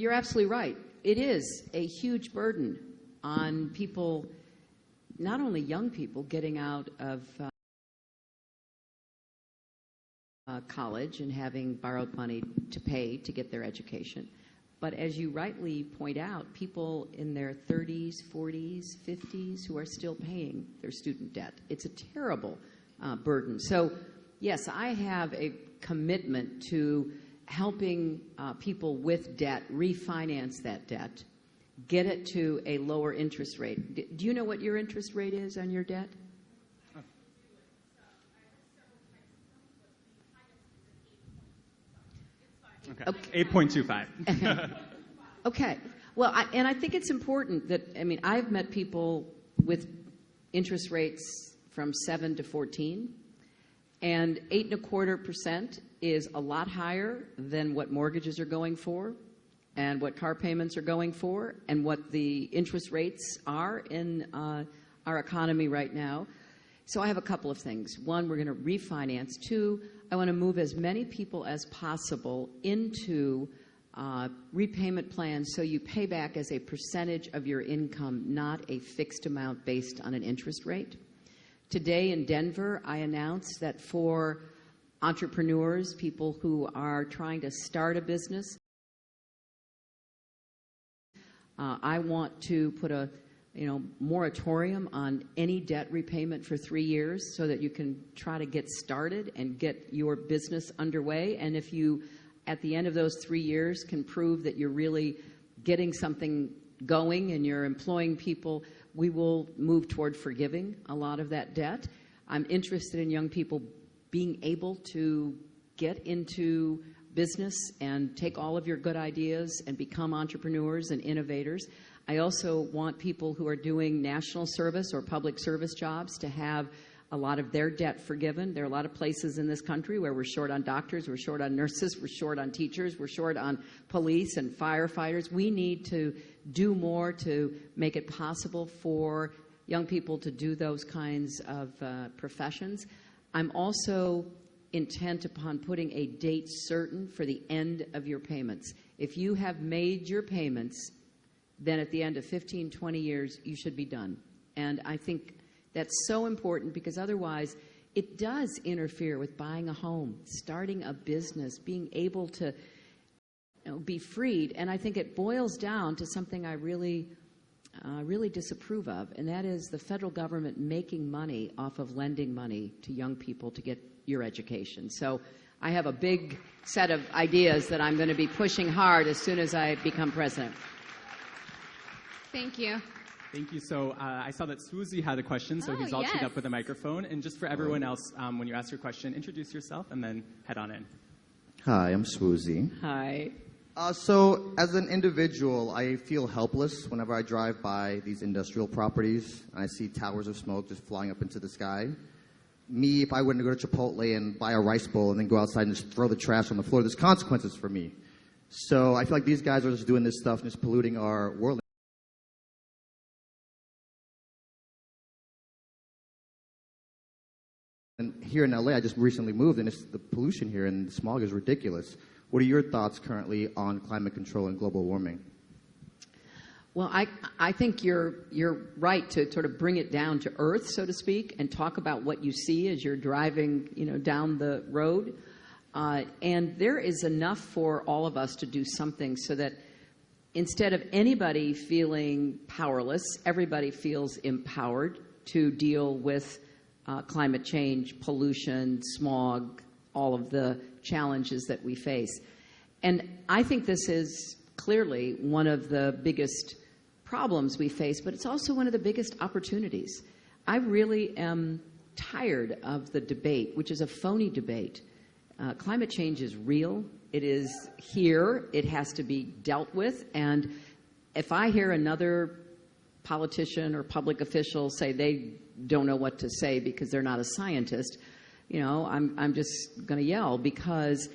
You're absolutely right. It is a huge burden on people, not only young people getting out of college and having borrowed money to pay to get their education, but as you rightly point out, people in their 30s, 40s, 50s who are still paying their student debt. It's a terrible burden. So, yes, I have a commitment to helping people with debt refinance that debt, get it to a lower interest rate. Do you know what your interest rate is on your debt? Okay. 8.25. Okay. Well, I think it's important that, I mean, I've met people with interest rates from 7 to 14, and 8.25% is a lot higher than what mortgages are going for and what car payments are going for and what the interest rates are in our economy right now. So I have a couple of things. One, we're going to refinance. Two, I want to move as many people as possible into repayment plans so you pay back as a percentage of your income, not a fixed amount based on an interest rate. Today in Denver, I announced that for entrepreneurs, people who are trying to start a business, I want to put a moratorium on any debt repayment for 3 years so that you can try to get started and get your business underway. And if you, at the end of those 3 years, can prove that you're really getting something going and you're employing people, we will move toward forgiving a lot of that debt. I'm interested in young people being able to get into business and take all of your good ideas and become entrepreneurs and innovators. I also want people who are doing national service or public service jobs to have a lot of their debt forgiven. There are a lot of places in this country where we're short on doctors, we're short on nurses, we're short on teachers, we're short on police and firefighters. We need to do more to make it possible for young people to do those kinds of professions. I'm also intent upon putting a date certain for the end of your payments. If you have made your payments, then at the end of 15, 20 years, you should be done. And I think that's so important because otherwise it does interfere with buying a home, starting a business, being able to be freed. And I think it boils down to something I really disapprove of, and that is the federal government making money off of lending money to young people to get your education. So I have a big set of ideas that I'm going to be pushing hard as soon as I become president. Thank you. Thank you. So I saw that Swoozie had a question, so he's all teed up with a microphone. And just for everyone else, when you ask your question, introduce yourself and then head on in. Hi, I'm Swoozie. Hi. So as an individual, I feel helpless whenever I drive by these industrial properties and I see towers of smoke just flying up into the sky. Me, if I were to go to Chipotle and buy a rice bowl and then go outside and just throw the trash on the floor, there's consequences for me. So I feel like these guys are just doing this stuff and just polluting our world. And here in LA, I just recently moved, and the pollution here and the smog is ridiculous. What are your thoughts currently on climate control and global warming? Well, I think you're right to sort of bring it down to earth, so to speak, and talk about what you see as you're driving, down the road. And there is enough for all of us to do something so that instead of anybody feeling powerless, everybody feels empowered to deal with climate change, pollution, smog, all of the challenges that we face. And I think this is clearly one of the biggest problems we face, but it's also one of the biggest opportunities. I really am tired of the debate, which is a phony debate. Climate change is real. It is here. It has to be dealt with. And if I hear another politician or public official say they don't know what to say because they're not a scientist, I'm just going to yell, because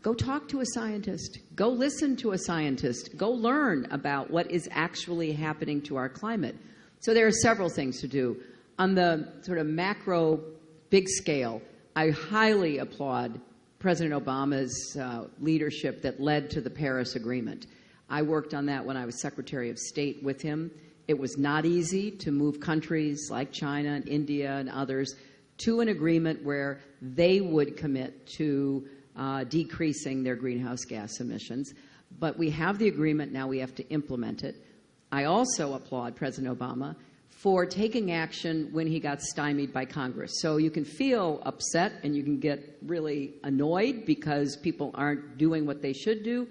go talk to a scientist. Go listen to a scientist. Go learn about what is actually happening to our climate. So there are several things to do. On the sort of macro, big scale, I highly applaud President Obama's leadership that led to the Paris Agreement. I worked on that when I was Secretary of State with him. It was not easy to move countries like China and India and others to an agreement where they would commit to decreasing their greenhouse gas emissions. But we have the agreement, now we have to implement it. I also applaud President Obama for taking action when he got stymied by Congress. So you can feel upset and you can get really annoyed because people aren't doing what they should do.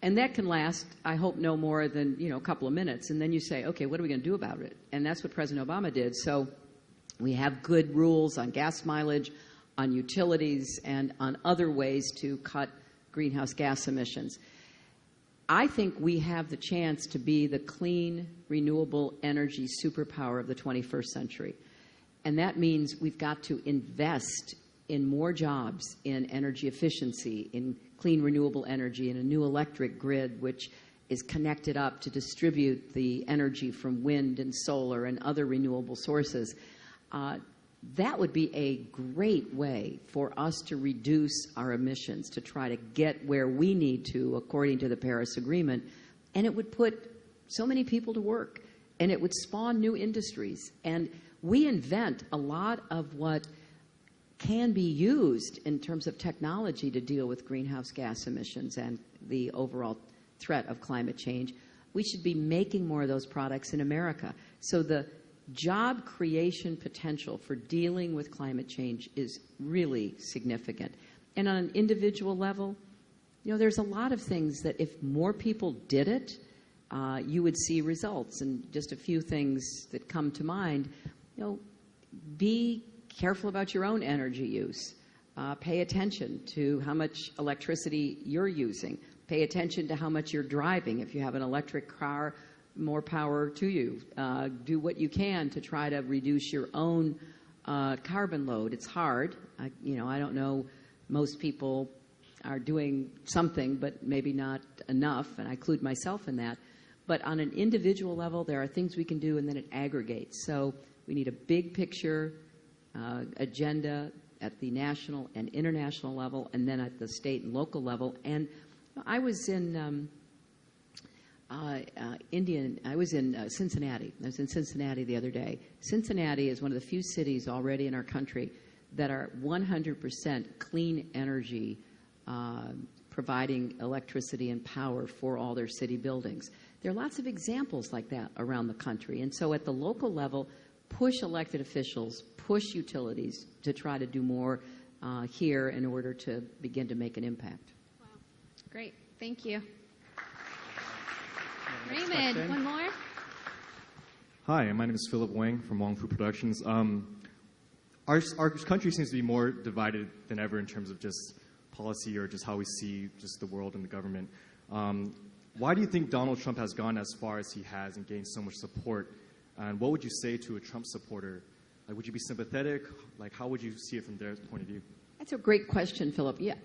And that can last, I hope, no more than, a couple of minutes. And then you say, okay, what are we going to do about it? And that's what President Obama did. So we have good rules on gas mileage, on utilities, and on other ways to cut greenhouse gas emissions. I think we have the chance to be the clean, renewable energy superpower of the 21st century. And that means we've got to invest in more jobs in energy efficiency, in clean, renewable energy, in a new electric grid, which is connected up to distribute the energy from wind and solar and other renewable sources. That would be a great way for us to reduce our emissions, to try to get where we need to according to the Paris Agreement. And it would put so many people to work, and it would spawn new industries. And we invent a lot of what can be used in terms of technology to deal with greenhouse gas emissions and the overall threat of climate change. We should be making more of those products in America. So the job creation potential for dealing with climate change is really significant. And on an individual level, there's a lot of things that if more people did it, you would see results. And just a few things that come to mind, be careful about your own energy use. Pay attention to how much electricity you're using. Pay attention to how much you're driving. If you have an electric car, more power to you. Do what you can to try to reduce your own carbon load. It's hard. I don't know. Most people are doing something, but maybe not enough, and I include myself in that. But on an individual level, there are things we can do, and then it aggregates. So we need a big picture agenda at the national and international level, and then at the state and local level. And I was in I was in Cincinnati. I was in Cincinnati the other day. Cincinnati is one of the few cities already in our country that are 100% clean energy, providing electricity and power for all their city buildings. There are lots of examples like that around the country. And so at the local level, push elected officials, push utilities to try to do more here in order to begin to make an impact. Wow. Great. Thank you. Raymond, one more? Hi, my name is Philip Wang from Wang Fu Productions. Our country seems to be more divided than ever in terms of just policy or just how we see just the world and the government. Why do you think Donald Trump has gone as far as he has and gained so much support? And what would you say to a Trump supporter? Like, would you be sympathetic? Like, how would you see it from their point of view? That's a great question, Philip. Yeah,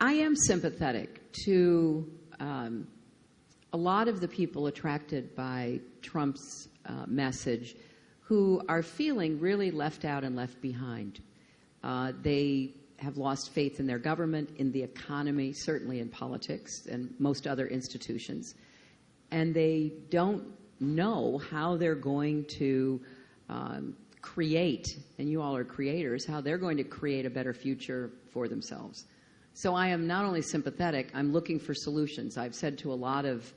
I am sympathetic to a lot of the people attracted by Trump's message who are feeling really left out and left behind. They have lost faith in their government, in the economy, certainly in politics and most other institutions. And they don't know how they're going to create, and you all are creators, how they're going to create a better future for themselves. So I am not only sympathetic, I'm looking for solutions. I've said to a lot of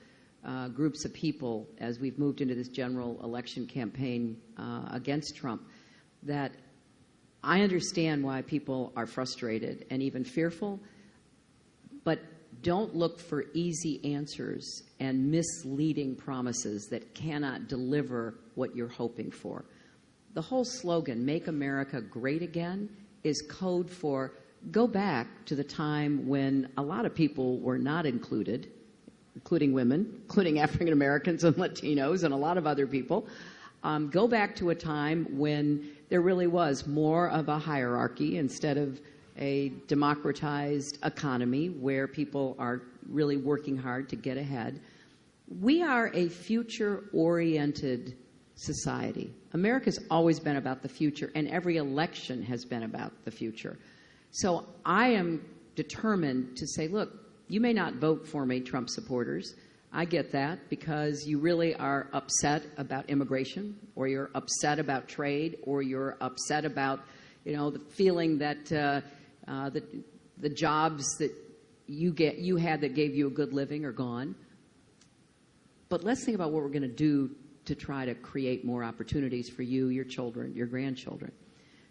groups of people as we've moved into this general election campaign against Trump that I understand why people are frustrated and even fearful, but don't look for easy answers and misleading promises that cannot deliver what you're hoping for. The whole slogan, "Make America Great Again," is code for go back to the time when a lot of people were not included, including women, including African Americans and Latinos and a lot of other people. Go back to a time when there really was more of a hierarchy instead of a democratized economy where people are really working hard to get ahead. We are a future-oriented society. America's always been about the future, and every election has been about the future. So I am determined to say, look, You may not vote for me, Trump supporters. I get that, because you really are upset about immigration, or you're upset about trade, or you're upset about, the feeling that the jobs that you had that gave you a good living are gone. But let's think about what we're going to do to try to create more opportunities for you, your children, your grandchildren.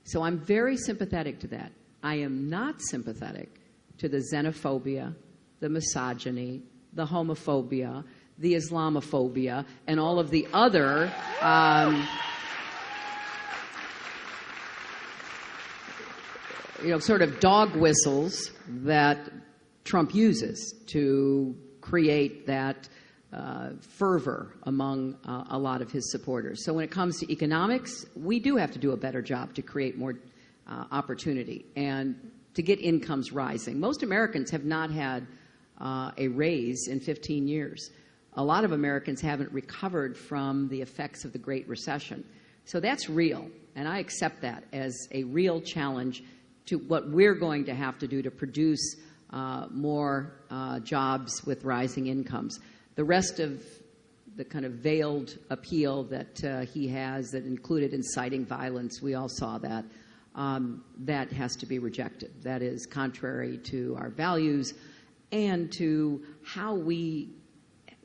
So I'm very sympathetic to that. I am not sympathetic to the xenophobia, the misogyny, the homophobia, the Islamophobia, and all of the other sort of dog whistles that Trump uses to create that fervor among a lot of his supporters. So when it comes to economics, we do have to do a better job to create more opportunity and to get incomes rising. Most Americans have not had a raise in 15 years. A lot of Americans haven't recovered from the effects of the Great Recession. So that's real, and I accept that as a real challenge to what we're going to have to do to produce more jobs with rising incomes. The rest of the kind of veiled appeal that he has that included inciting violence, we all saw that, that has to be rejected. That is contrary to our values and to how we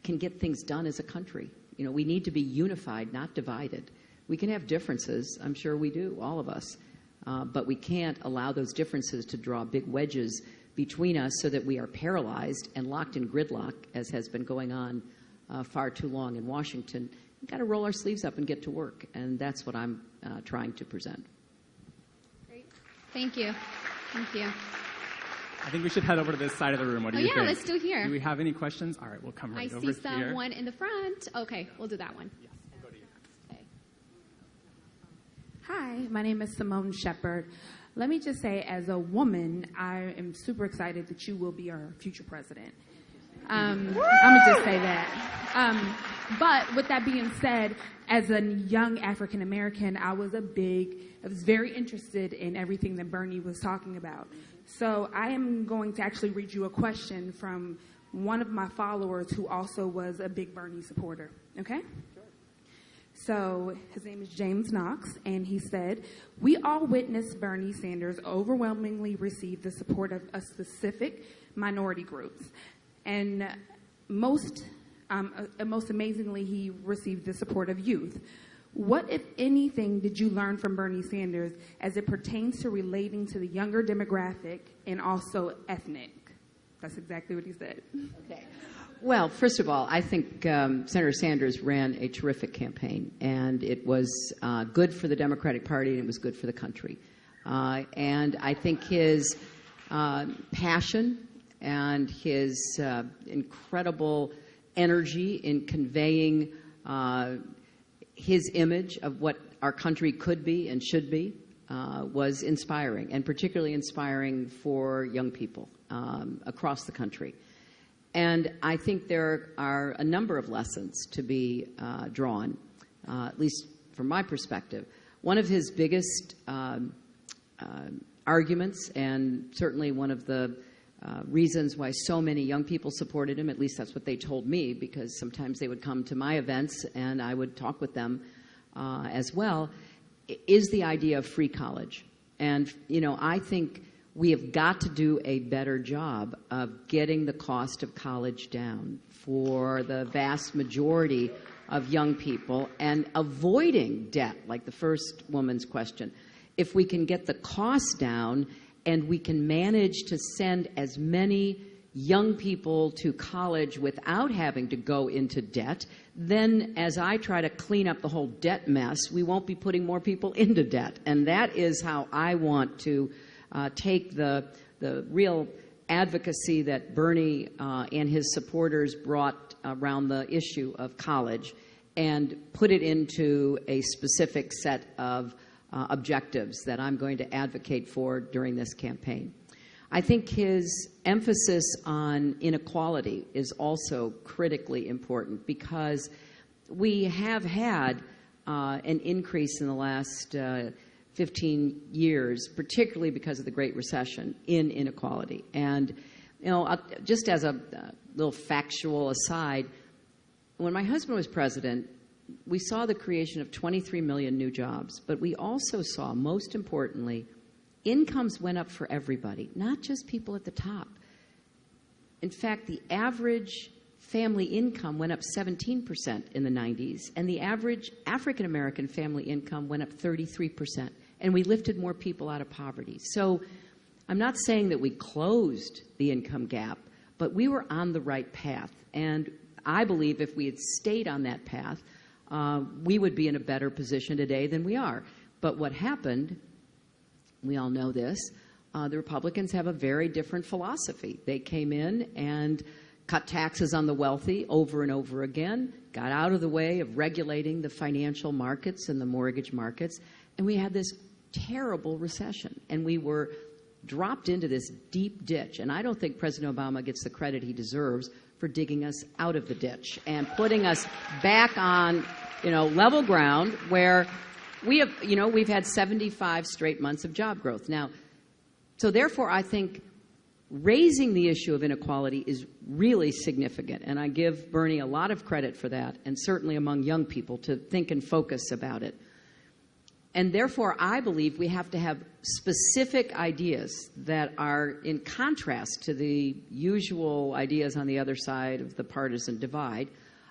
can get things done as a country. We need to be unified, not divided. We can have differences, I'm sure we do, all of us, but we can't allow those differences to draw big wedges between us so that we are paralyzed and locked in gridlock, as has been going on far too long in Washington. We've got to roll our sleeves up and get to work, and that's what I'm trying to present. Great. Thank you. Thank you. I think we should head over to this side of the room. What do you think? Yeah, let's do here. Do we have any questions? All right, we'll come right over here. I see someone in the front. Okay, we'll do that one. Yes, we'll go to you. Okay. Hi, my name is Simone Shepard. Let me just say, as a woman, I am super excited that you will be our future president. I'm going to just say that. But with that being said, as a young African American, I was very interested in everything that Bernie was talking about. So I am going to actually read you a question from one of my followers who also was a big Bernie supporter. Okay? Sure. So his name is James Knox, and he said, "We all witnessed Bernie Sanders overwhelmingly receive the support of a specific minority groups. And most amazingly, he received the support of youth. What, if anything, did you learn from Bernie Sanders as it pertains to relating to the younger demographic and also ethnic?" That's exactly what he said. Okay. Well, first of all, I think Senator Sanders ran a terrific campaign, and it was good for the Democratic Party, and it was good for the country. And I think his passion and his incredible energy in conveying his image of what our country could be and should be was inspiring, and particularly inspiring for young people across the country. And I think there are a number of lessons to be drawn, at least from my perspective. One of his biggest arguments, and certainly one of the reasons why so many young people supported him, at least that's what they told me, because sometimes they would come to my events and I would talk with them as well, is the idea of free college. And, I think we have got to do a better job of getting the cost of college down for the vast majority of young people and avoiding debt, like the first woman's question. If we can get the cost down and we can manage to send as many young people to college without having to go into debt, then as I try to clean up the whole debt mess, we won't be putting more people into debt. And that is how I want to take the real advocacy that Bernie and his supporters brought around the issue of college and put it into a specific set of objectives that I'm going to advocate for during this campaign. I think his emphasis on inequality is also critically important because we have had an increase in the last 15 years, particularly because of the Great Recession, in inequality. And Just as a little factual aside, when my husband was president, we saw the creation of 23 million new jobs, but we also saw, most importantly, incomes went up for everybody, not just people at the top. In fact, the average family income went up 17% in the 90s, and the average African American family income went up 33%, and we lifted more people out of poverty. So I'm not saying that we closed the income gap, but we were on the right path. And I believe if we had stayed on that path, we would be in a better position today than we are. But what happened, we all know this, the Republicans have a very different philosophy. They came in and cut taxes on the wealthy over and over again, got out of the way of regulating the financial markets and the mortgage markets, and we had this terrible recession. And we were dropped into this deep ditch. And I don't think President Obama gets the credit he deserves for digging us out of the ditch and putting us back on, level ground where we've had 75 straight months of job growth. Now, so therefore, I think raising the issue of inequality is really significant. And I give Bernie a lot of credit for that, and certainly among young people to think and focus about it. And therefore, I believe we have to have specific ideas that are in contrast to the usual ideas on the other side of the partisan divide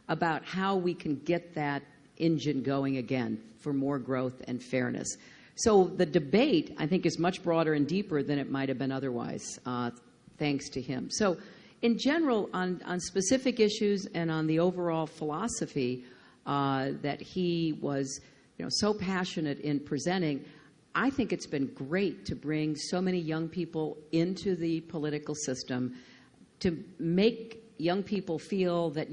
about how we can get that engine going again for more growth and fairness. So the debate, I think, is much broader and deeper than it might have been otherwise, thanks to him. So in general, on specific issues and on the overall philosophy that he was so passionate in presenting, I think it's been great to bring so many young people into the political system, to make young people feel that,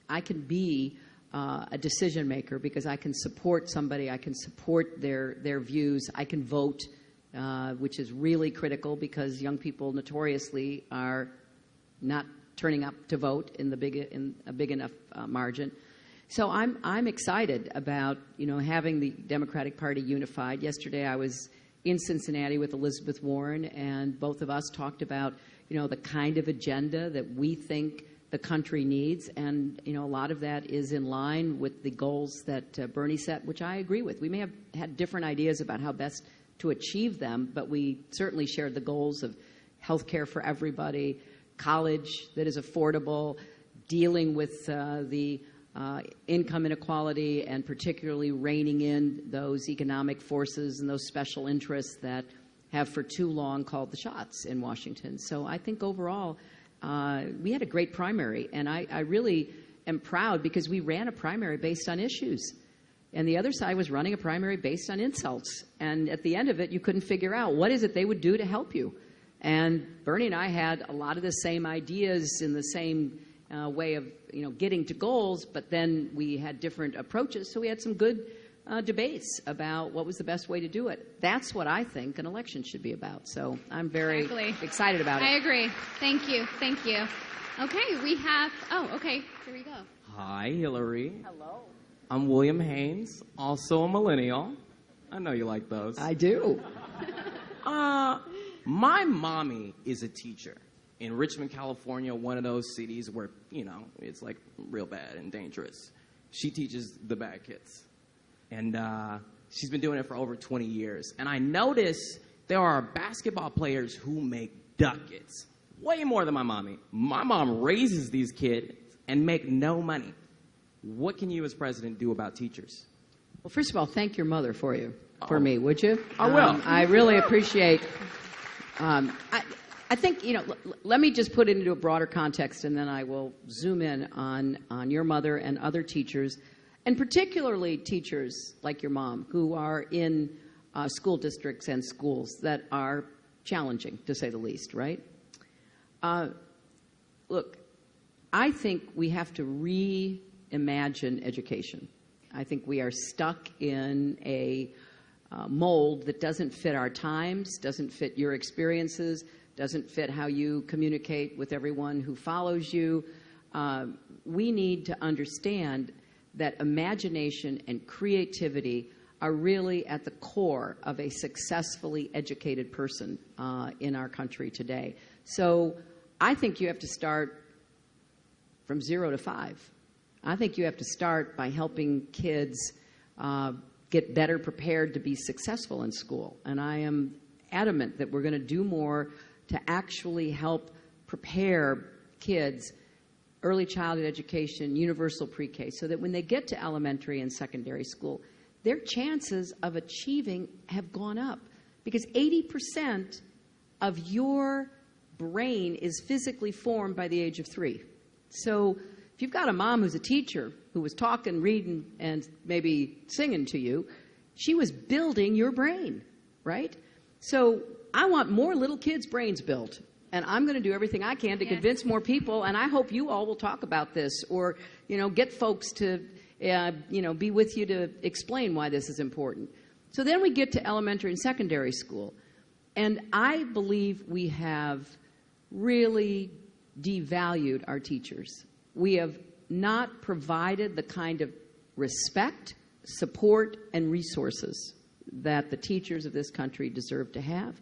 I can be a decision maker because I can support somebody, I can support their views, I can vote, which is really critical because young people notoriously are not turning up to vote in a big enough margin. So I'm excited about having the Democratic Party unified. Yesterday I was in Cincinnati with Elizabeth Warren, and both of us talked about the kind of agenda that we think the country needs, and a lot of that is in line with the goals that Bernie set, which I agree with. We may have had different ideas about how best to achieve them, but we certainly shared the goals of health care for everybody, college that is affordable, dealing with the income inequality, and particularly reining in those economic forces and those special interests that have for too long called the shots in Washington. So I think overall we had a great primary, and I really am proud because we ran a primary based on issues. And the other side was running a primary based on insults. And at the end of it, you couldn't figure out what is it they would do to help you. And Bernie and I had a lot of the same ideas in the same way of getting to goals, but then we had different approaches. So we had some good debates about what was the best way to do it. That's what I think an election should be about. So I'm very excited about it. I agree. Thank you. Thank you. Okay, we have, here we go. Hi, Hillary. Hello. I'm William Haynes, also a millennial. I know you like those. I do. My mommy is a teacher in Richmond, California, one of those cities where, it's like real bad and dangerous. She teaches the bad kids. And she's been doing it for over 20 years. And I notice there are basketball players who make ducats, way more than my mommy. My mom raises these kids and make no money. What can you as president do about teachers? Well, first of all, thank your mother for me, would you? I will. I really appreciate. I think, let me just put it into a broader context, and then I will zoom in on your mother and other teachers, and particularly teachers like your mom, who are in school districts and schools that are challenging, to say the least, right? Look, I think we have to reimagine education. I think we are stuck in a mold that doesn't fit our times, doesn't fit your experiences, doesn't fit how you communicate with everyone who follows you. We need to understand that imagination and creativity are really at the core of a successfully educated person in our country today. So I think you have to start from 0 to 5. I think you have to start by helping kids get better prepared to be successful in school. And I am adamant that we're going to do more to actually help prepare kids, early childhood education, universal pre-K, so that when they get to elementary and secondary school, their chances of achieving have gone up. Because 80% of your brain is physically formed by the age of 3. So if you've got a mom who's a teacher who was talking, reading, and maybe singing to you, she was building your brain, right? So I want more little kids' brains built. And I'm going to do everything I can to convince more people, and I hope you all will talk about this or, get folks to, be with you to explain why this is important. So then we get to elementary and secondary school. And I believe we have really devalued our teachers. We have not provided the kind of respect, support, and resources that the teachers of this country deserve to have.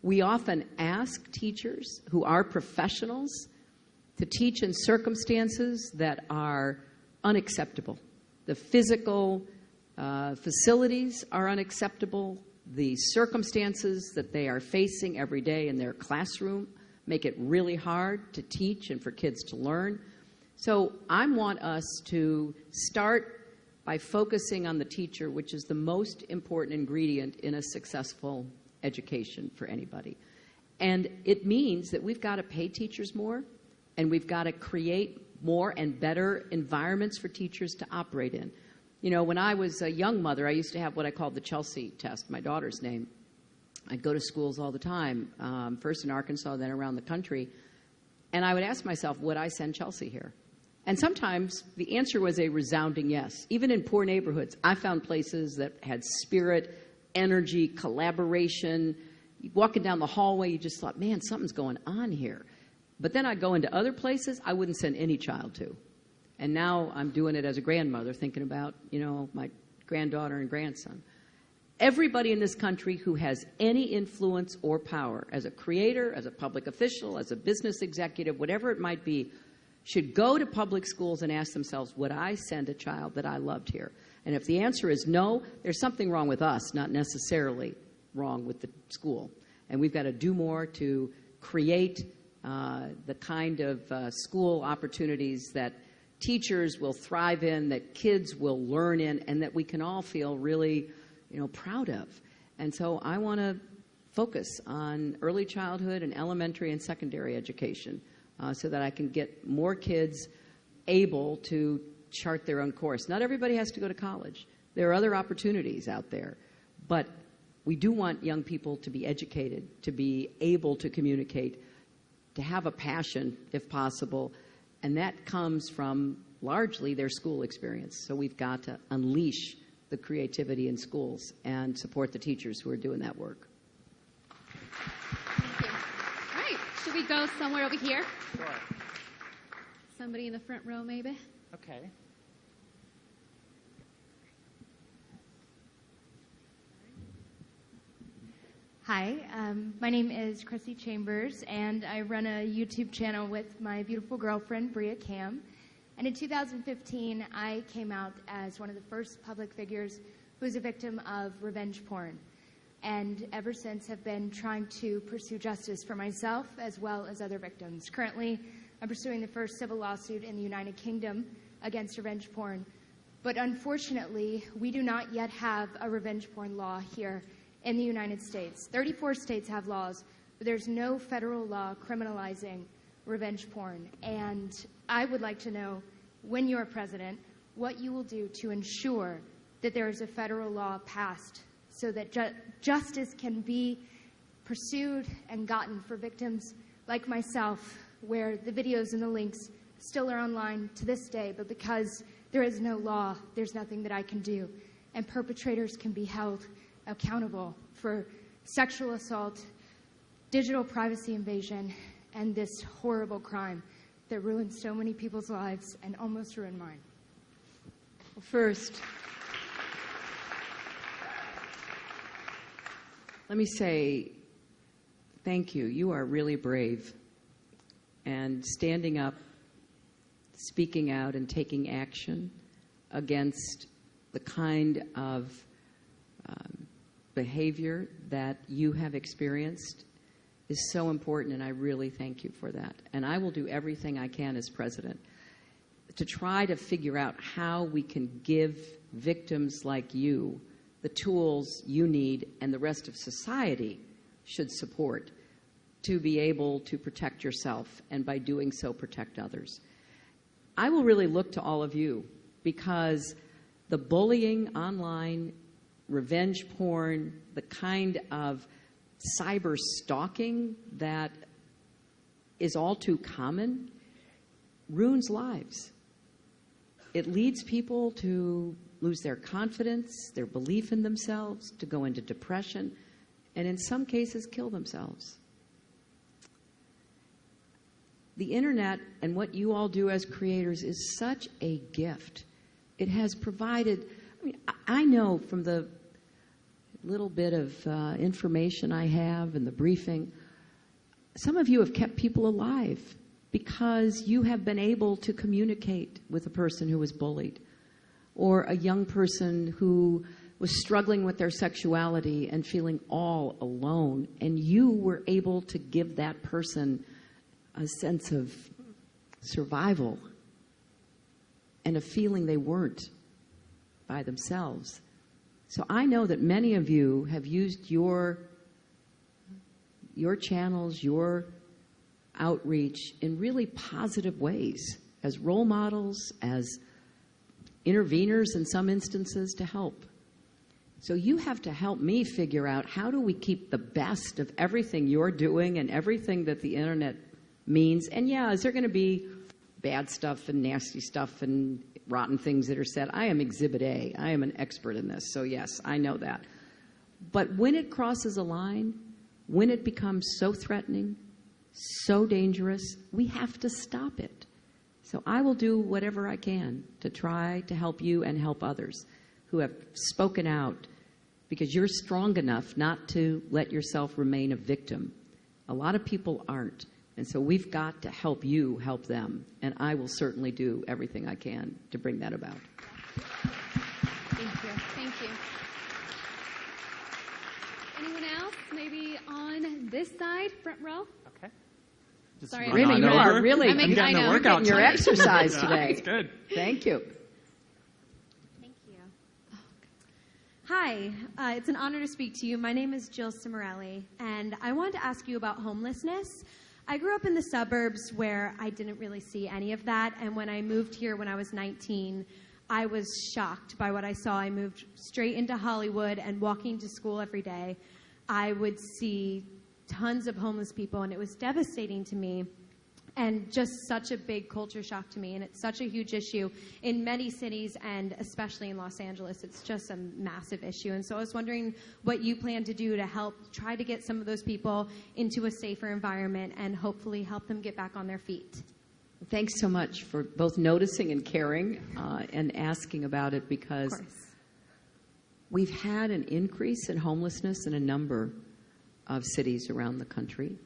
We often ask teachers who are professionals to teach in circumstances that are unacceptable. The physical facilities are unacceptable. The circumstances that they are facing every day in their classroom make it really hard to teach and for kids to learn. So I want us to start by focusing on the teacher, which is the most important ingredient in a successful education for anybody. And it means that we've got to pay teachers more, and we've got to create more and better environments for teachers to operate in. When I was a young mother, I used to have what I called the Chelsea test, my daughter's name. I'd go to schools all the time, first in Arkansas, then around the country, and I would ask myself, would I send Chelsea here? And sometimes the answer was a resounding yes. Even in poor neighborhoods, I found places that had spirit, energy, collaboration. Walking down the hallway, you just thought, man, something's going on here. But then I'd go into other places I wouldn't send any child to. And now I'm doing it as a grandmother, thinking about, my granddaughter and grandson. Everybody in this country who has any influence or power, as a creator, as a public official, as a business executive, whatever it might be, should go to public schools and ask themselves, would I send a child that I loved here? And if the answer is no, there's something wrong with us, not necessarily wrong with the school. And we've got to do more to create the kind of school opportunities that teachers will thrive in, that kids will learn in, and that we can all feel really, proud of. And so I want to focus on early childhood and elementary and secondary education so that I can get more kids able to chart their own course. Not everybody has to go to college. There are other opportunities out there. But we do want young people to be educated, to be able to communicate, to have a passion, if possible, and that comes from largely their school experience. So we've got to unleash the creativity in schools and support the teachers who are doing that work. Thank you. All right, should we go somewhere over here? Sure. Somebody in the front row, maybe? Okay. Hi, my name is Chrissy Chambers, and I run a YouTube channel with my beautiful girlfriend, V.A.A. And in 2015, I came out as one of the first public figures who was a victim of revenge porn. And ever since have been trying to pursue justice for myself as well as other victims. Currently, I'm pursuing the first civil lawsuit in the United Kingdom against revenge porn. But unfortunately, we do not yet have a revenge porn law here in the United States. 34 states have laws, but there's no federal law criminalizing revenge porn. And I would like to know, when you're president, what you will do to ensure that there is a federal law passed so that justice can be pursued and gotten for victims like myself, where the videos and the links still are online to this day, but because there is no law, there's nothing that I can do. And perpetrators can be held accountable for sexual assault, digital privacy invasion, and this horrible crime that ruined so many people's lives and almost ruined mine. Well, first, let me say thank you. You are really brave. and standing up, speaking out, and taking action against the kind of behavior that you have experienced is so important, and I really thank you for that. And I will do everything I can as president to try to figure out how we can give victims like you the tools you need and the rest of society should support to be able to protect yourself, and by doing so, protect others. I will really look to all of you, because the bullying online, revenge porn, the kind of cyber stalking that is all too common ruins lives. It leads people to lose their confidence, their belief in themselves, to go into depression, and in some cases kill themselves. The internet and what you all do as creators is such a gift. It has provided, I know from the little bit of information I have and the briefing, some of you have kept people alive because you have been able to communicate with a person who was bullied, or a young person who was struggling with their sexuality and feeling all alone, and you were able to give that person a sense of survival and a feeling they weren't by themselves. So I know that many of you have used your channels, your outreach in really positive ways, as role models, as interveners in some instances, to help. So you have to help me figure out, how do we keep the best of everything you're doing and everything that the internet means? And yeah, is there going to be bad stuff and nasty stuff and rotten things that are said? I am Exhibit A. I am an expert in this. So yes, I know that. But when it crosses a line, when it becomes so threatening, so dangerous, we have to stop it. So I will do whatever I can to try to help you and help others who have spoken out, because you're strong enough not to let yourself remain a victim. A lot of people aren't. And so we've got to help you help them. And I will certainly do everything I can to bring that about. Thank you. Thank you. Anyone else? Maybe on this side, front row? Okay. Just Sorry, Rima, you are really I'm getting the workout your today. exercise today. It's good. Thank you. Thank you. Hi, it's an honor to speak to you. My name is Jill Cimarelli, and I wanted to ask you about homelessness. I grew up in the suburbs where I didn't really see any of that, and when I moved here when I was 19, I was shocked by what I saw. I moved straight into Hollywood, and walking to school every day, I would see tons of homeless people, and it was devastating to me, and just such a big culture shock to me. And it's such a huge issue in many cities, and especially in Los Angeles. It's just a massive issue. And so I was wondering what you plan to do to help try to get some of those people into a safer environment and hopefully help them get back on their feet. Thanks so much for both noticing and caring and asking about it, because we've had an increase in homelessness in a number of cities around the country.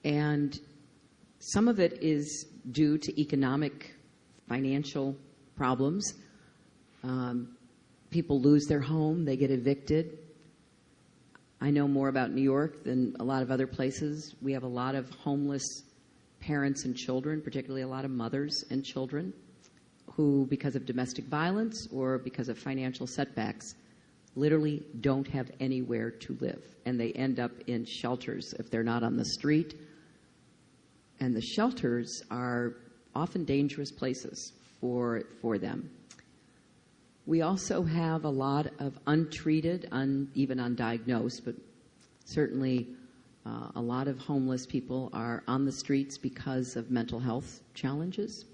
And some of it is due to economic, financial problems. People lose their home, they get evicted. I know more about New York than a lot of other places. We have a lot of homeless parents and children, particularly a lot of mothers and children, who, because of domestic violence or because of financial setbacks, literally don't have anywhere to live. And they end up in shelters if they're not on the street. And the shelters are often dangerous places for them. We also have a lot of untreated, even undiagnosed, but certainly a lot of homeless people are on the streets because of mental health challenges.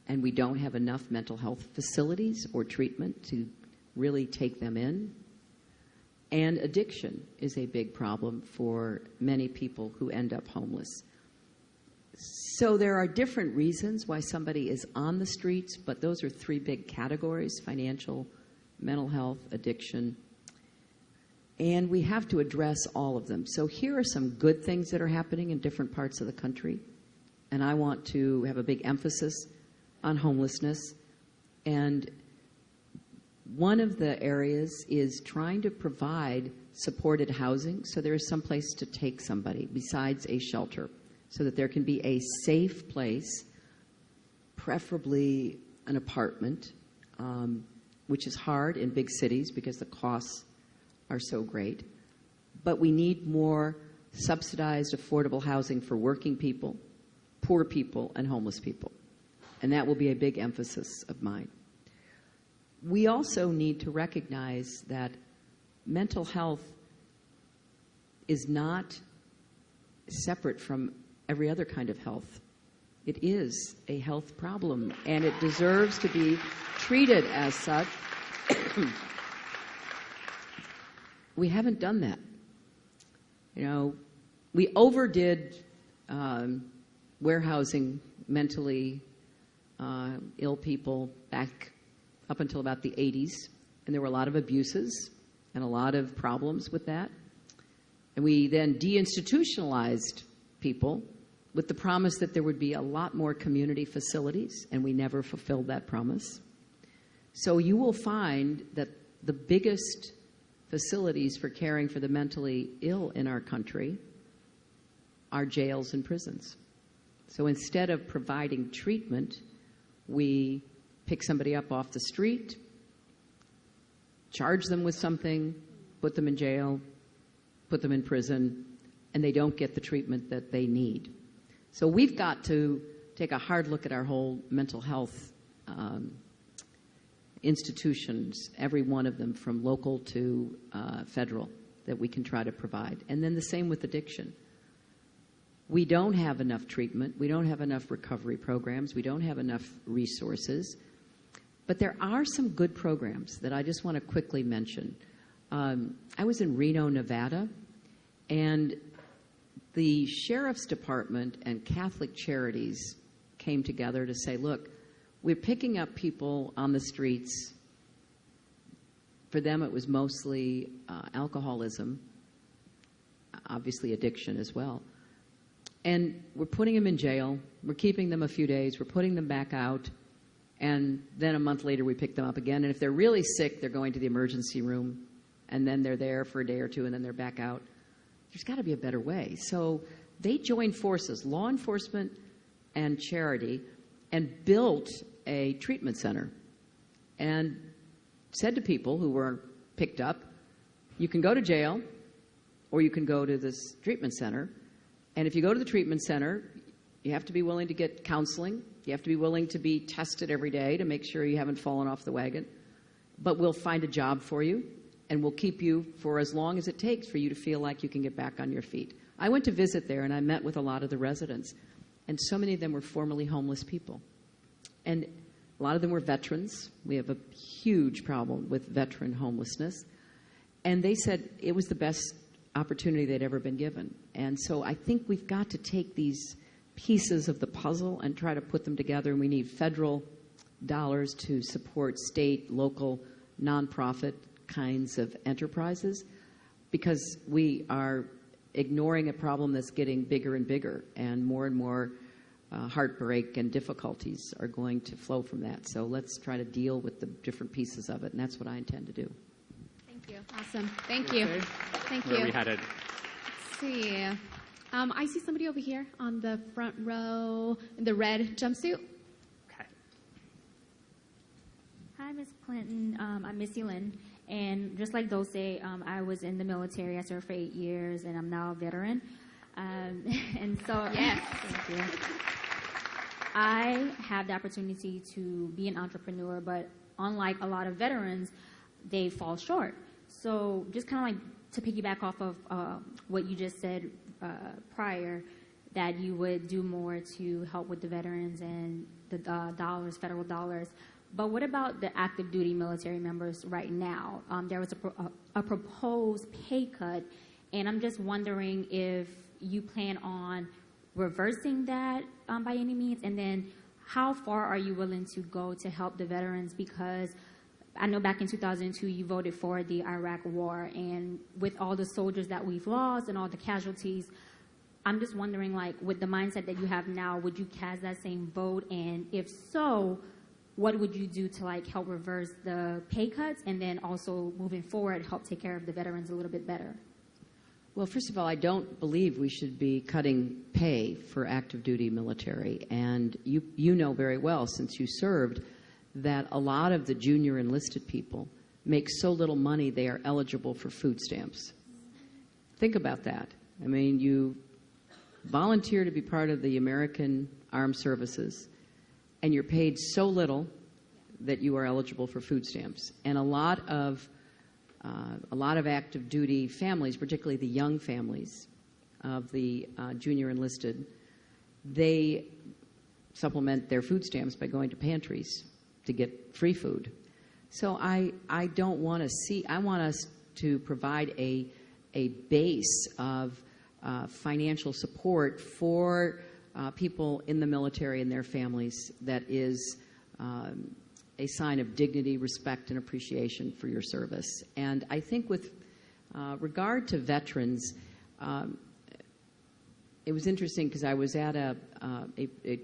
And we don't have enough mental health facilities or treatment to really take them in. And addiction is a big problem for many people who end up homeless. So there are different reasons why somebody is on the streets, but those are three big categories: financial, mental health, addiction. And we have to address all of them. So here are some good things that are happening in different parts of the country. and I want to have a big emphasis on homelessness. And one of the areas is trying to provide supported housing so there is some place to take somebody besides a shelter, so that there can be a safe place, preferably an apartment, which is hard in big cities because the costs are so great. But we need more subsidized, affordable housing for working people, poor people, and homeless people. And that will be a big emphasis of mine. We also need to recognize that mental health is not separate from every other kind of health. It is a health problem, and it deserves to be treated as such. We haven't done that. You know, we overdid warehousing mentally ill people back up until about the 80s, and there were a lot of abuses and a lot of problems with that. And we then deinstitutionalized people with the promise that there would be a lot more community facilities, and we never fulfilled that promise. So you will find that the biggest facilities for caring for the mentally ill in our country are jails and prisons. So instead of providing treatment, we pick somebody up off the street, charge them with something, put them in jail, put them in prison, and they don't get the treatment that they need. So we've got to take a hard look at our whole mental health institutions, every one of them, from local to federal, that we can try to provide. And then the same with addiction. We don't have enough treatment. We don't have enough recovery programs. We don't have enough resources. But there are some good programs that I just want to quickly mention. I was in Reno, Nevada, and the Sheriff's Department and Catholic Charities came together to say, look, we're picking up people on the streets. For them, it was mostly alcoholism, obviously addiction as well. And we're putting them in jail. We're keeping them a few days. We're putting them back out. And then a month later, we pick them up again. And if they're really sick, they're going to the emergency room. And then they're there for a day or two, and then they're back out. There's got to be a better way. So they joined forces, law enforcement and charity, and built a treatment center and said to people who were picked up, you can go to jail or you can go to this treatment center. And if you go to the treatment center, you have to be willing to get counseling. You have to be willing to be tested every day to make sure you haven't fallen off the wagon. But we'll find a job for you, and we'll keep you for as long as it takes for you to feel like you can get back on your feet. I went to visit there, and I met with a lot of the residents, and so many of them were formerly homeless people. And a lot of them were veterans. We have a huge problem with veteran homelessness. And they said it was the best opportunity they'd ever been given. And so I think we've got to take these pieces of the puzzle and try to put them together. And we need federal dollars to support state, local, nonprofit kinds of enterprises, because we are ignoring a problem that's getting bigger and bigger, and more heartbreak and difficulties are going to flow from that. So let's try to deal with the different pieces of it, and that's what I intend to do. Thank you. Awesome. Thank you. Thank you. Where are we headed? Let's see. I see somebody over here on the front row in the red jumpsuit. Okay. Hi, Ms. Clinton. I'm Missy Lynn. And just like Dulce, I was in the military. I served for 8 years, and I'm now a veteran. And so, yes. Thank you. I have the opportunity to be an entrepreneur, but unlike a lot of veterans, they fall short. So just kind of like to piggyback off of what you just said prior, that you would do more to help with the veterans and the dollars, federal dollars. But what about the active duty military members right now? There was a proposed pay cut, and I'm just wondering if you plan on reversing that by any means, and then how far are you willing to go to help the veterans? Because I know back in 2002 you voted for the Iraq War, and with all the soldiers that we've lost and all the casualties, I'm just wondering, like, with the mindset that you have now, would you cast that same vote? And if so, what would you do to, like, help reverse the pay cuts and then also moving forward help take care of the veterans a little bit better? Well, first of all, I don't believe we should be cutting pay for active duty military. And you know very well, since you served, that a lot of the junior enlisted people make so little money they are eligible for food stamps. Think about that. I mean, you volunteer to be part of the American Armed Services, and you're paid so little that you are eligible for food stamps. And a lot of active duty families, particularly the young families of the junior enlisted, they supplement their food stamps by going to pantries to get free food. So I don't want to see, I want us to provide a base of financial support for people in the military and their families that is a sign of dignity, respect, and appreciation for your service. And I think with regard to veterans, it was interesting because I was at a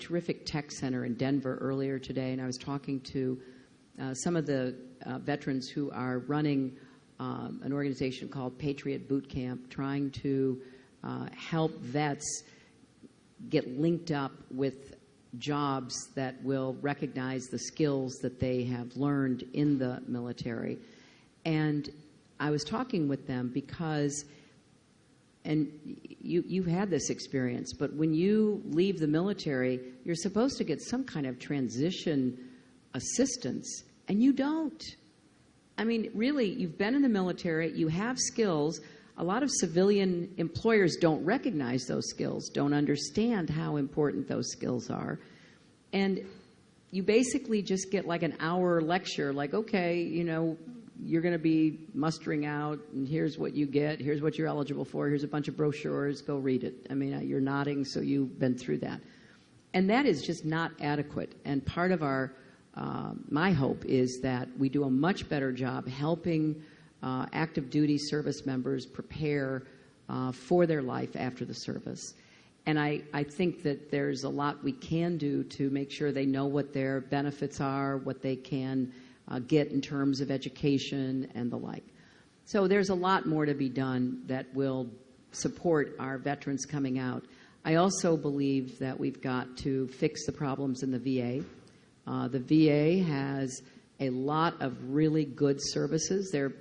terrific tech center in Denver earlier today, and I was talking to some of the veterans who are running an organization called Patriot Boot Camp, trying to help vets get linked up with jobs that will recognize the skills that they have learned in the military. And I was talking with them because, and you've had this experience, but when you leave the military, you're supposed to get some kind of transition assistance, and you don't. I mean, really, you've been in the military, you have skills. A lot of civilian employers don't recognize those skills, don't understand how important those skills are. And you basically just get like an hour lecture, like, okay, you know, you're going to be mustering out, and here's what you get, here's what you're eligible for, here's a bunch of brochures, go read it. I mean, you're nodding, so you've been through that. And that is just not adequate. And part of our, my hope is that we do a much better job helping active duty service members prepare for their life after the service. And I think that there's a lot we can do to make sure they know what their benefits are, what they can get in terms of education and the like. So there's a lot more to be done that will support our veterans coming out. I also believe that we've got to fix the problems in the VA. The VA has a lot of really good services. They're,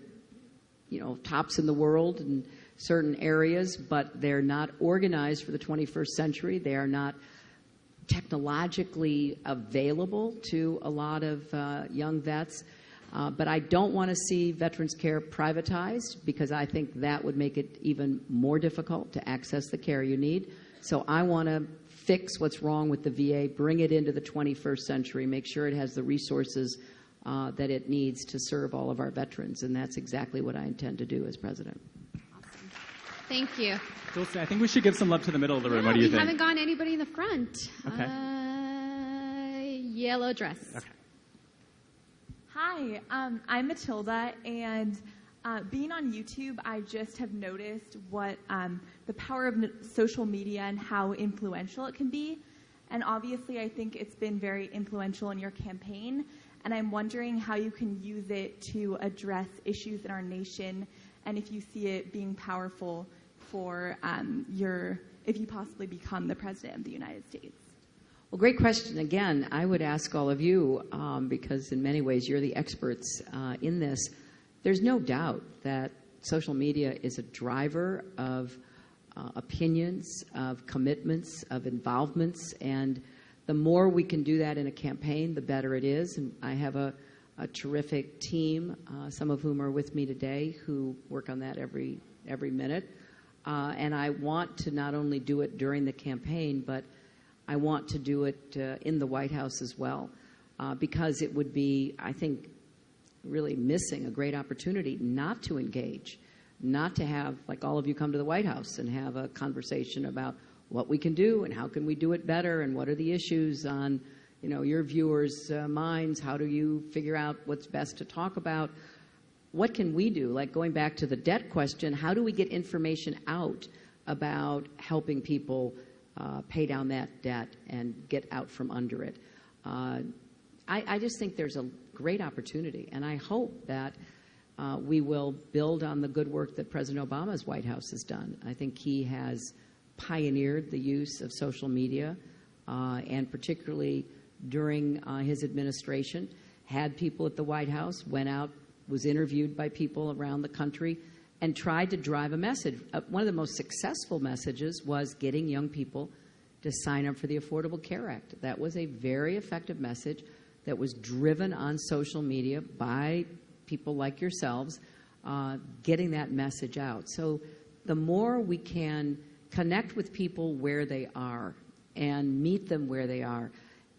you know, tops in the world in certain areas, but they're not organized for the 21st century. They are not technologically available to a lot of young vets. But I don't want to see veterans care privatized, because I think that would make it even more difficult to access the care you need. So I want to fix what's wrong with the VA, bring it into the 21st century, make sure it has the resources that it needs to serve all of our veterans. And that's exactly what I intend to do as president. Awesome. Thank you. Dulce, I think we should give some love to the middle of the room. What do you think? We haven't gotten anybody in the front. Okay. Yellow dress. Okay. Hi, I'm Matilda, and being on YouTube, I just have noticed what the power of social media and how influential it can be. And obviously, I think it's been very influential in your campaign. And I'm wondering how you can use it to address issues in our nation, and if you see it being powerful for if you possibly become the President of the United States. Well, great question. Again, I would ask all of you, because in many ways you're the experts in this. There's no doubt that social media is a driver of opinions, of commitments, of involvements, and the more we can do that in a campaign, the better it is. And I have a terrific team, some of whom are with me today, who work on that every minute. And I want to not only do it during the campaign, but I want to do it in the White House as well, because it would be, I think, really missing a great opportunity not to engage, not to have, like, all of you come to the White House and have a conversation about what we can do and how can we do it better and what are the issues on, you know, your viewers' minds. How do you figure out what's best to talk about? What can we do? Like, going back to the debt question, how do we get information out about helping people pay down that debt and get out from under it. I just think there's a great opportunity, and I hope that we will build on the good work that President Obama's White House has done. I think he has pioneered the use of social media, and particularly during his administration, had people at the White House, went out, was interviewed by people around the country, and tried to drive a message. One of the most successful messages was getting young people to sign up for the Affordable Care Act. That was a very effective message that was driven on social media by people like yourselves, getting that message out. So the more we can connect with people where they are and meet them where they are,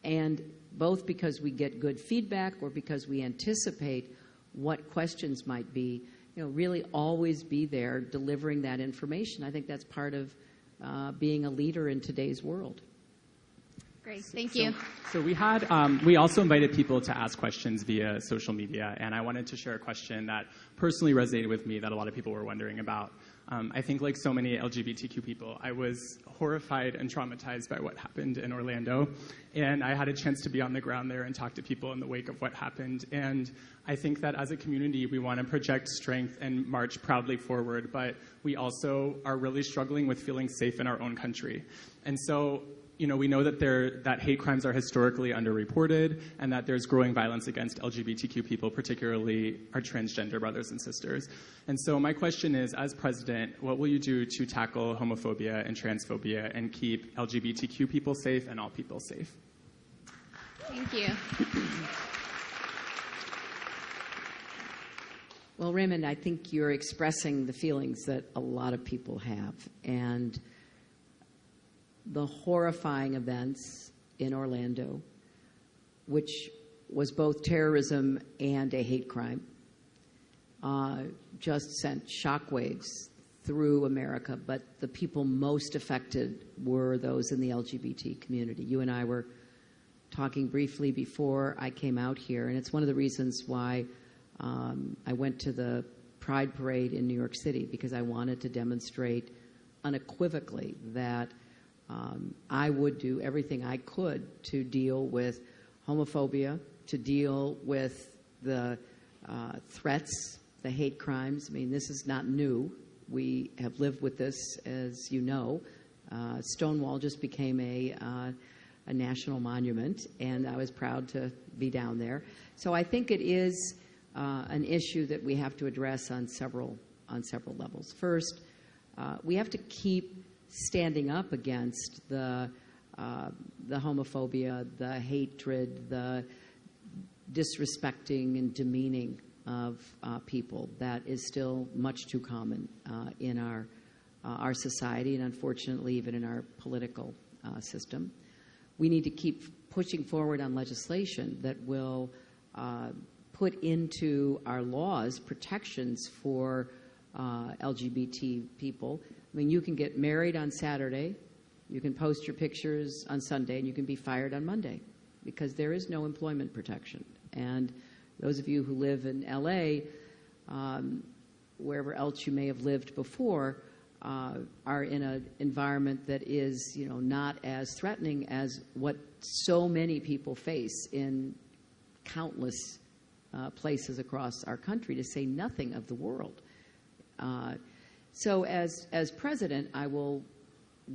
and both because we get good feedback or because we anticipate what questions might be, really always be there delivering that information. I think that's part of being a leader in today's world. Great, thank you. So we also invited people to ask questions via social media, and I wanted to share a question that personally resonated with me that a lot of people were wondering about. I think like so many LGBTQ people, I was horrified and traumatized by what happened in Orlando, and I had a chance to be on the ground there and talk to people in the wake of what happened. And I think that as a community, we want to project strength and march proudly forward, but we also are really struggling with feeling safe in our own country. And so we know that hate crimes are historically underreported and that there's growing violence against LGBTQ people, particularly our transgender brothers and sisters. And so my question is, as president, what will you do to tackle homophobia and transphobia and keep LGBTQ people safe and all people safe? Thank you. Well, Raymond, I think you're expressing the feelings that a lot of people have. And the horrifying events in Orlando, which was both terrorism and a hate crime, just sent shockwaves through America. But the people most affected were those in the LGBT community. You and I were talking briefly before I came out here, and it's one of the reasons why I went to the Pride Parade in New York City, because I wanted to demonstrate unequivocally that I would do everything I could to deal with homophobia, to deal with the threats, the hate crimes. I mean, this is not new. We have lived with this, as you know. Stonewall just became a national monument, and I was proud to be down there. So I think it is an issue that we have to address on several levels. First, we have to keep standing up against the homophobia, the hatred, the disrespecting and demeaning of people that is still much too common in our society and unfortunately even in our political system. We need to keep pushing forward on legislation that will put into our laws protections for LGBT people. I mean, you can get married on Saturday, you can post your pictures on Sunday, and you can be fired on Monday because there is no employment protection. And those of you who live in LA, wherever else you may have lived before, are in an environment that is, not as threatening as what so many people face in countless places across our country, to say nothing of the world. So as president, I will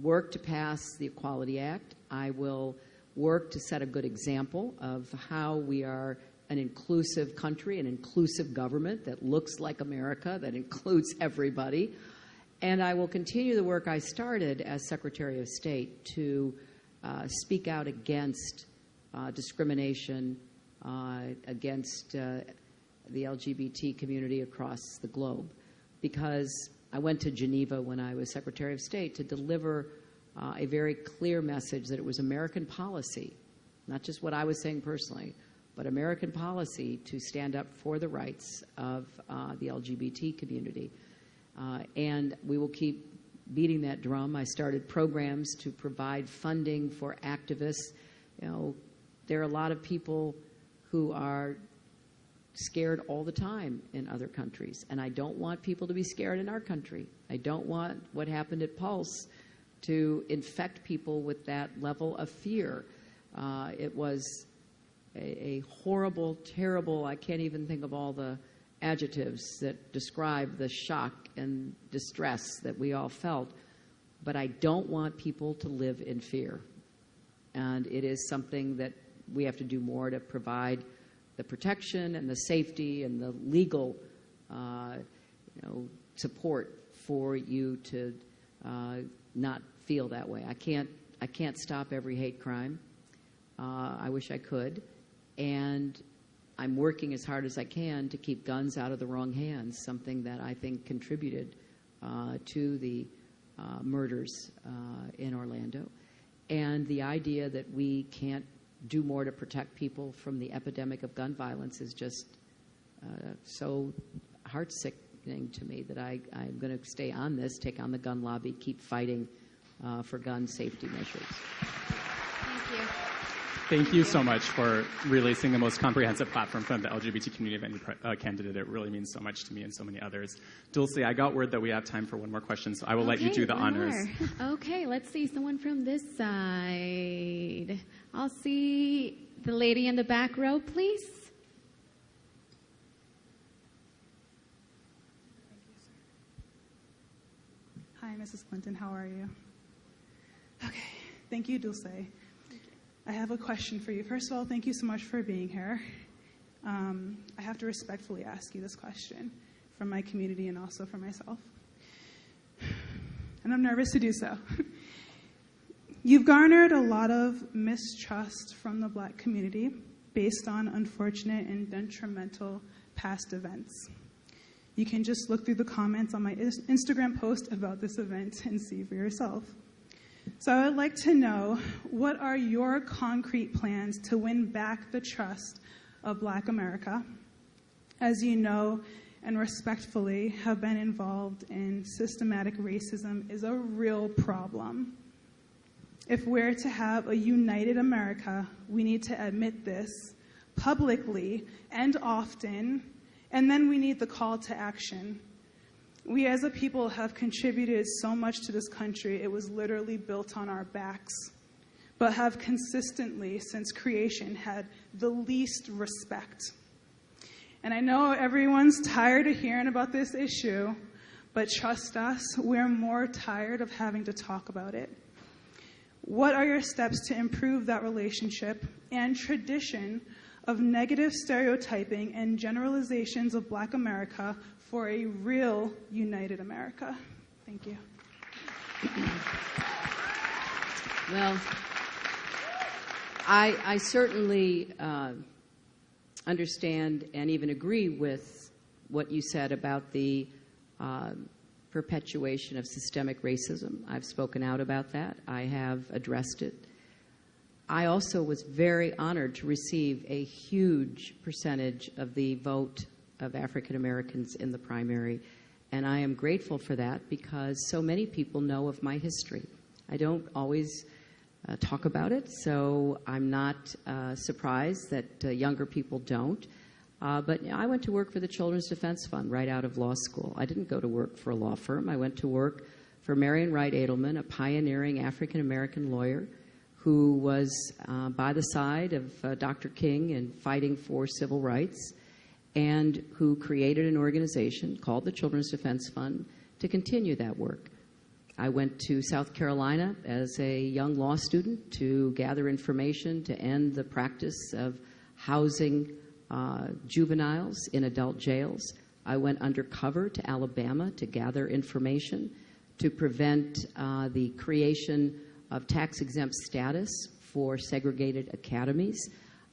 work to pass the Equality Act. I will work to set a good example of how we are an inclusive country, an inclusive government that looks like America, that includes everybody. And I will continue the work I started as Secretary of State to speak out against discrimination against the LGBT community across the globe. Because I went to Geneva when I was Secretary of State to deliver a very clear message that it was American policy, not just what I was saying personally, but American policy to stand up for the rights of the LGBT community. And we will keep beating that drum. I started programs to provide funding for activists. There are a lot of people who are scared all the time in other countries, and I don't want people to be scared in our country. I don't want what happened at Pulse to infect people with that level of fear. It was a horrible, terrible, I can't even think of all the adjectives that describe the shock and distress that we all felt, but I don't want people to live in fear. And it is something that we have to do more to provide the protection and the safety and the legal support for you to not feel that way. I can't stop every hate crime. I wish I could. And I'm working as hard as I can to keep guns out of the wrong hands, something that I think contributed to the murders in Orlando. And the idea that we can't do more to protect people from the epidemic of gun violence is just so heart-sickening to me that I'm going to stay on this, take on the gun lobby, keep fighting for gun safety measures. Thank you. Thank you so much for releasing the most comprehensive platform from the LGBT community of any candidate. It really means so much to me and so many others. Dulce, I got word that we have time for one more question, so I will let you do the honors. More. Okay, let's see. Someone from this side. I'll see the lady in the back row, please. Hi, Mrs. Clinton. How are you? Okay. Thank you, Dulce. I have a question for you. First of all, thank you so much for being here. I have to respectfully ask you this question from my community and also for myself. And I'm nervous to do so. You've garnered a lot of mistrust from the Black community based on unfortunate and detrimental past events. You can just look through the comments on my Instagram post about this event and see for yourself. So I would like to know, what are your concrete plans to win back the trust of Black America? As you know and respectfully have been involved in systematic racism is a real problem. If we're to have a united America, we need to admit this publicly and often, and then we need the call to action. We as a people have contributed so much to this country, it was literally built on our backs, but have consistently, since creation, had the least respect. And I know everyone's tired of hearing about this issue, but trust us, we're more tired of having to talk about it. What are your steps to improve that relationship and tradition of negative stereotyping and generalizations of Black America for a real united America? Thank you. Well, I certainly understand and even agree with what you said about the perpetuation of systemic racism. I've spoken out about that. I have addressed it. I also was very honored to receive a huge percentage of the vote of African Americans in the primary, and I am grateful for that because so many people know of my history. I don't always talk about it, so I'm not surprised that younger people don't. But I went to work for the Children's Defense Fund right out of law school. I didn't go to work for a law firm. I went to work for Marion Wright Edelman, a pioneering African-American lawyer who was by the side of Dr. King in fighting for civil rights and who created an organization called the Children's Defense Fund to continue that work. I went to South Carolina as a young law student to gather information to end the practice of housing juveniles in adult jails. I went undercover to Alabama to gather information to prevent the creation of tax-exempt status for segregated academies.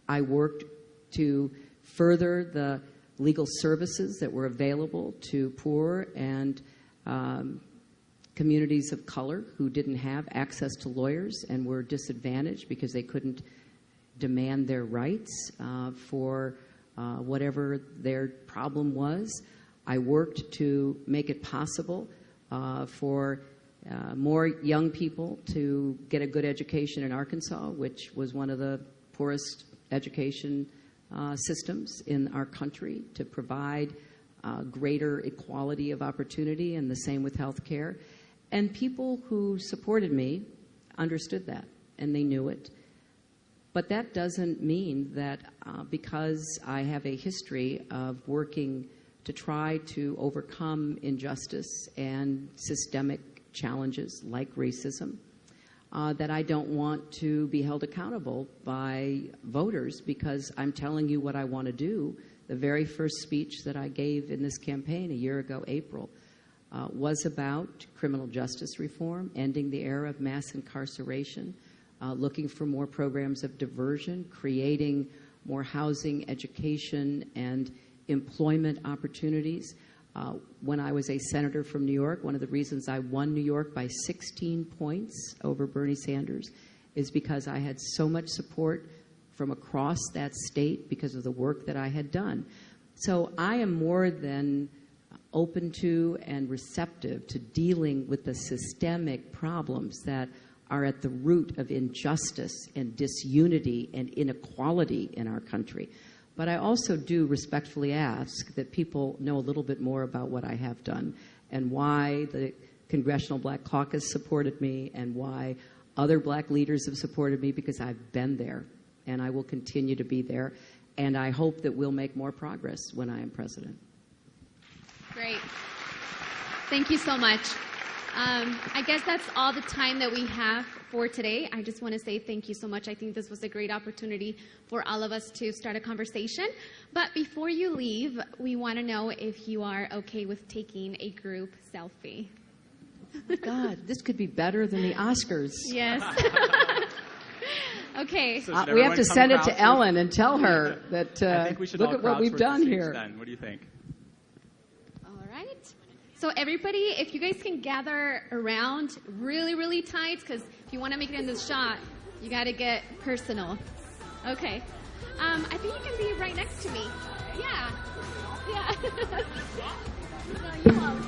I worked to further the legal services that were available to poor and communities of color who didn't have access to lawyers and were disadvantaged because they couldn't demand their rights for whatever their problem was. I worked to make it possible for more young people to get a good education in Arkansas, which was one of the poorest education systems in our country to provide greater equality of opportunity, and the same with health care. And people who supported me understood that, and they knew it. But that doesn't mean that because I have a history of working to try to overcome injustice and systemic challenges like racism, that I don't want to be held accountable by voters because I'm telling you what I want to do. The very first speech that I gave in this campaign a year ago, April, was about criminal justice reform, ending the era of mass incarceration, looking for more programs of diversion, creating more housing, education, and employment opportunities. When I was a senator from New York, one of the reasons I won New York by 16 points over Bernie Sanders is because I had so much support from across that state because of the work that I had done. So I am more than open to and receptive to dealing with the systemic problems that are at the root of injustice and disunity and inequality in our country. But I also do respectfully ask that people know a little bit more about what I have done and why the Congressional Black Caucus supported me and why other black leaders have supported me, because I've been there and I will continue to be there. And I hope that we'll make more progress when I am president. Great. Thank you so much. I guess that's all the time that we have for today. I just want to say thank you so much. I think this was a great opportunity for all of us to start a conversation. But before you leave, we want to know if you are okay with taking a group selfie. God, this could be better than the Oscars. Yes. Okay. So we have to send it to Ellen and tell her that I think we should look all at what we've crowd done towards the here. stage then. What do you think? All right. So everybody, if you guys can gather around really, really tight, because if you want to make it in this shot, you got to get personal. Okay. I think you can be right next to me. Yeah. Yeah. No, you won't.